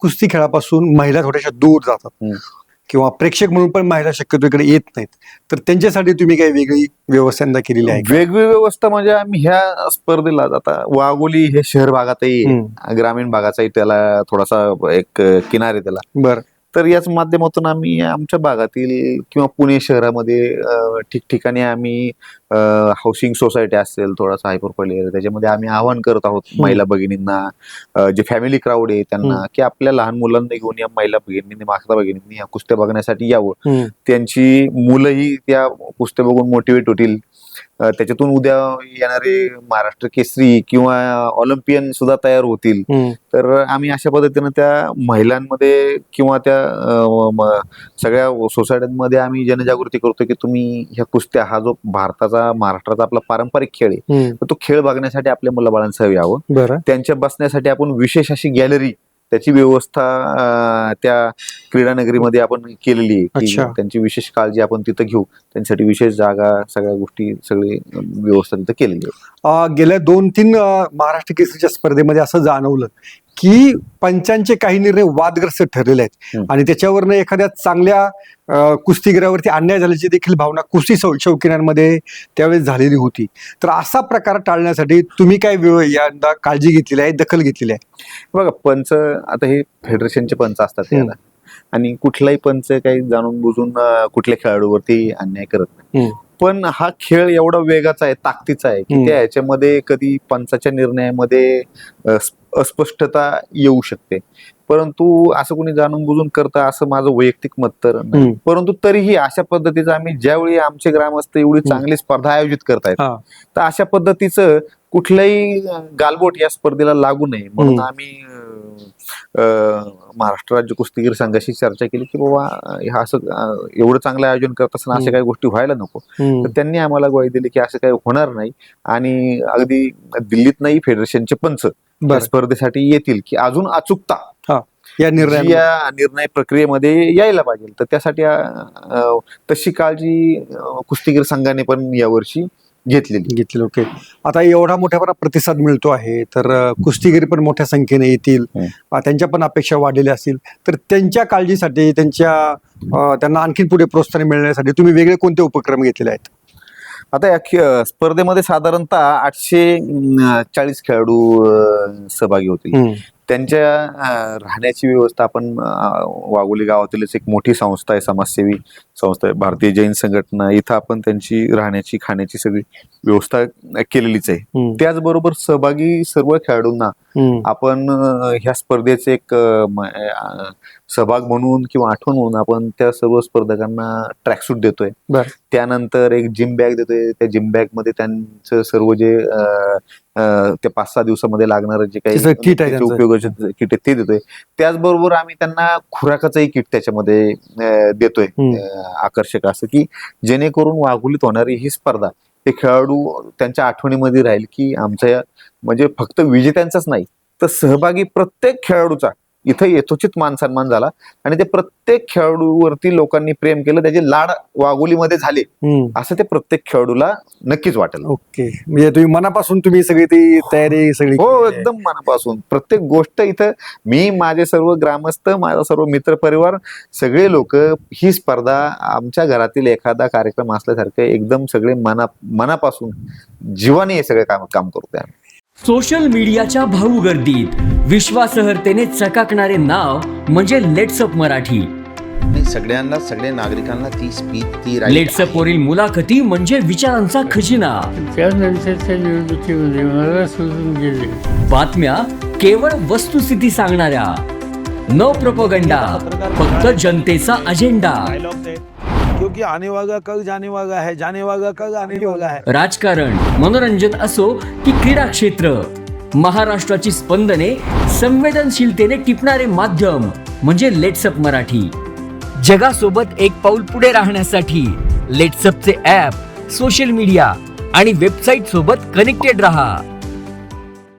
कुस्ती खेळापासून महिला थोड्याशा दूर जातात किंवा प्रेक्षक म्हणून पण महिला शक्यतो इकडे येत नाहीत, तर त्यांच्यासाठी तुम्ही काही वेगळी व्यवस्था केलेली आहे का? वेगळी व्यवस्था म्हणजे आम्ही ह्या स्पर्धेला आता वाघोली हे शहर भागातही ग्रामीण भागाचाही त्याला थोडासा एक किनार आहे त्याला. बरं. तर याच माध्यमातून आम्ही आमच्या भागातील किंवा पुणे शहरामध्ये ठिकठिकाणी आम्ही हाऊसिंग सोसायटी असेल, थोडासा हायपरपॉल एरिया, त्याच्यामध्ये आम्ही आवाहन करत आहोत महिला भगिनींना, जे फॅमिली क्राऊड आहे त्यांना, की आपल्या लहान मुलांना घेऊन या महिला भगिनींनी, माता भगिनींनी या कुस्त्या बघण्यासाठी यावं. त्यांची मुलंही त्या कुस्त्या बघून मोटिवेट होतील. त्याच्यातून उद्या येणारे महाराष्ट्र केसरी किंवा ऑलिम्पियन सुद्धा तयार होतील. तर आम्ही अशा पद्धतीनं त्या महिलांमध्ये किंवा त्या सगळ्या सोसायट्यांमध्ये आम्ही जनजागृती करतो की तुम्ही ह्या कुस्त्या, हा जो भारताचा, महाराष्ट्राचा आपला पारंपरिक खेळ आहे, तो खेळ बघण्यासाठी आपल्या मुलाबाळांसह यावं. त्यांच्या बसण्यासाठी आपण विशेष अशी गॅलरी, त्याची व्यवस्था त्या क्रीडा नगरीमध्ये आपण केलेली आहे की त्यांची विशेष काळजी आपण तिथं घेऊ. त्यांच्यासाठी विशेष जागा, सगळ्या गोष्टी, सगळी व्यवस्था तिथं केलेली आहे. गेल्या 2-3 महाराष्ट्र केसरीच्या स्पर्धेमध्ये असं जाणवलं की पंचांचे काही निर्णय वादग्रस्त ठरलेले आहेत आणि त्याच्यावरनं एखाद्या चांगल्या कुस्तीगिरावरती अन्याय झाल्याची देखील भावना कुस्ती शौकीनांमध्ये त्यावेळेस झालेली होती. तर असा प्रकार टाळण्यासाठी तुम्ही काय यंदा काळजी घेतलेली आहे, दखल घेतलेली आहे? बघा, पंच आता हे फेडरेशनचे पंच असतात याला, आणि कुठलाही पंच काही जाणून बुजून कुठल्या खेळाडूवरती अन्याय करत नाही. पण हा खेळ एवढा वेगाचा आहे, ताकदीचा आहे की त्या ह्याच्यामध्ये कधी पंचाच्या निर्णयामध्ये अस्पष्टता येऊ शकते. परंतु असं कोणी जाणून बुजून करतं असं माझं वैयक्तिक मत तर नाही. परंतु तरीही अशा पद्धतीचं आम्ही ज्यावेळी आमचे ग्रामस्थ एवढी चांगली स्पर्धा आयोजित करतायत, तर अशा पद्धतीचं कुठलंही गालबोट या स्पर्धेला लागू नये म्हणून आम्ही महाराष्ट्र राज्य कुस्तीगीर संघाशी चर्चा केली की बाबा हा असं एवढं चांगलं आयोजन करत असताना अशा काही गोष्टी व्हायला नको. तर त्यांनी आम्हाला ग्वाही दिली की असं काही होणार नाही आणि अगदी दिल्लीत नाही, फेडरेशनचे पंच या स्पर्धेसाठी येतील की अजून अचूकता या निर्णय प्रक्रियेमध्ये यायला पाहिजे. तर त्यासाठी तशी काळजी कुस्तीगीर संघाने पण यावर्षी घेतली. ओके. आता एवढा मोठ्या प्रतिसाद मिळतो आहे, तर कुस्तीगिरी पण मोठ्या संख्येने येतील, त्यांच्या पण अपेक्षा वाढलेल्या असतील, तर त्यांच्या काळजीसाठी, त्यांना आणखी पुढे प्रोत्साहन मिळण्यासाठी तुम्ही वेगळे कोणते उपक्रम घेतलेले आहेत? आता या स्पर्धेमध्ये साधारणतः 840 खेळाडू सहभागी होतील. त्यांच्या राहण्याची व्यवस्था आपण वाघोली गावातीलच एक मोठी संस्था आहे, समाजसेवी संस्था आहे, भारतीय जैन संघटना, इथं आपण त्यांची राहण्याची, खाण्याची सगळी व्यवस्था केलेलीच आहे. त्याचबरोबर सहभागी सर्व खेळाडूंना आपण ह्या स्पर्धेचे एक सहभाग म्हणून किंवा आठवण म्हणून आपण त्या सर्व स्पर्धकांना ट्रॅकसूट देतोय. त्यानंतर एक जिम बॅग देतोय. त्या जिम बॅग मध्ये त्यांचं सर्व जे त्या 5-6 दिवसामध्ये लागणार जे काही उपयोगाचे किट ते देतोय. त्याचबरोबर आम्ही त्यांना खुराकाचंही किट त्याच्यामध्ये देतोय, आकर्षक असं, की जेणेकरून वाघोलीत होणारी ही स्पर्धा हे खेळाडू त्यांच्या आठवणीमध्ये राहील की आमच्या म्हणजे फक्त विजेत्यांचाच नाही तर सहभागी प्रत्येक खेळाडूचा इथं यथोचित मान सन्मान झाला आणि ते प्रत्येक खेळाडूवरती लोकांनी प्रेम केलं, त्याचे लाड वाघोलीमध्ये झाले असं ते प्रत्येक खेळाडूला नक्कीच वाटेल. ओके. म्हणजे तुम्ही मनापासून तुम्ही सगळी ती तयारी सगळी? हो, एकदम मनापासून. प्रत्येक गोष्ट इथं मी, माझे सर्व ग्रामस्थ, माझा सर्व मित्र परिवार, सगळे लोक ही स्पर्धा आमच्या घरातील एखादा कार्यक्रम असल्यासारखं एकदम सगळे मनापासून जीवाने हे सगळे काम करतोय. सोशल मीडियाच्या भाऊ गर्दीत विश्वासार्हतेने चकाकणारे नाव म्हणजे लेट्सअप मराठी. सगळ्यांना, सगळ्या नागरिकांना ती स्पीच, ती लेट्सअप वरील मुलाखती म्हणजे विचारांचा खजिना. त्यानंतरच्या निवडणुकीमध्ये मला सोडून गेले. बातम्या केवळ वस्तुस्थिती सांगणाऱ्या, न प्रोपगंडा, फक्त जनतेचा अजेंडा. क्योंकि आने वाला कल जाने वाला है, जाने वाला कल आने वाला है. राजकारण, मनोरंजन असो की क्रीडा क्षेत्र, महाराष्ट्राची स्पंदने संवेदनशीलतेने टिपणारे माध्यम म्हणजे लेट्सअप मराठी. जगासोबत एक पाऊल पुढे राहण्यासाठी लेट्सअपचे ॲप, सोशल मीडिया आणि वेबसाईट सोबत कनेक्टेड रहा.